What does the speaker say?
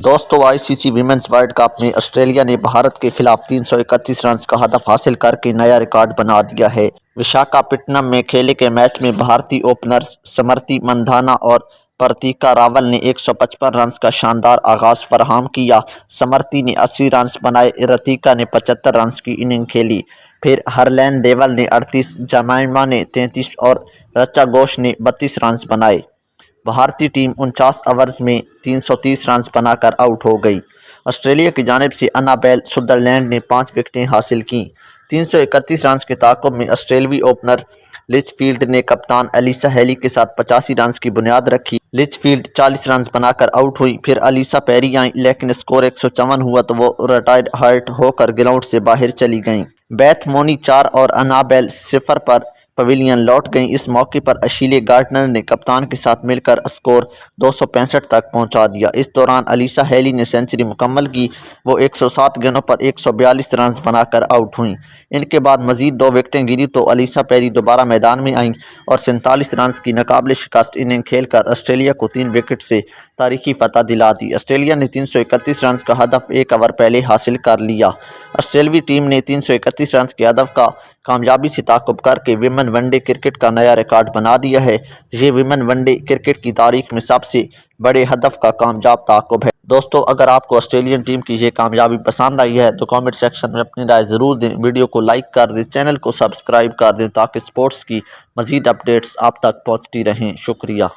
दोस्तों ICC women's world cup में Australia ने भारत के खिलाफ 331 रन का हदफ हासिल करके नया रिकॉर्ड बना दिया है। विशाखापट्टनम में खेले गए मैच में भारतीय ओपनर्स स्मृति मंधाना और प्रतीका रावल ने 155 रन का शानदार आगाज फराहम किया। स्मृति ने 80 रन बनाए, रतिका ने 75 रन की इनिंग खेली। फिर हरलैन डेवल ने 38, जमाइमा ने 33 और रचा घोष ने 32 रन बनाए। भारतीय टीम 49 ओवर्स में 330 रन बनाकर आउट हो गई। ऑस्ट्रेलिया की जानिब से अन्नाबेल सुदरलैंड ने 5 विकेटें हासिल की। 331 रन के ताक़ुब में ऑस्ट्रेलवी ओपनर लिचफील्ड ने कप्तान एलिसा हेली के साथ 85 रन की बुनियाद रखी। लिचफील्ड 40 रन बनाकर आउट हुई। फिर एलिसा पेरी आई, लेकिन स्कोर 154 हुआ तो वो रिटायर्ड हर्ट होकर ग्राउंड से बाहर चली गईं। बेथ मोनी 4 और अन्नाबेल 0 पर पवेलियन लौट गई। इस मौके पर अशीले गार्डनर ने कप्तान के साथ मिलकर स्कोर 265 तक पहुंचा दिया। इस दौरान एलिसा हेली ने सेंचुरी मुकम्मल की। वो 107 गेंदों पर 142 रन बनाकर आउट हुई। इनके बाद मजीद 2 विकेटें गिरी तो एलिसा पेरी दोबारा मैदान में आईं और 47 रन की नाकाबिल शिकस्त इनिंग खेलकर ऑस्ट्रेलिया को 3 विकेट से तारीखी फतह दिला दी। ऑस्ट्रेलिया ने 331 रन का हदफ 1 ओवर पहले हासिल कर लिया। ऑस्ट्रेलवी टीम ने 331 रन के हदफ का कामयाबी से ताक़ुब करके विमेन वनडे क्रिकेट का नया रिकॉर्ड बना दिया है। ये विमेन वनडे क्रिकेट की तारीख में सबसे बड़े हदफ का कामयाब ताक़ुब है। दोस्तों अगर आपको ऑस्ट्रेलियन टीम की ये कामयाबी पसंद आई है तो कमेंट सेक्शन में अपनी राय ज़रूर दें। वीडियो को लाइक कर दें, चैनल को सब्सक्राइब कर दें ताकि स्पोर्ट्स की मज़ीद अपडेट्स आप तक पहुँचती रहें। शुक्रिया।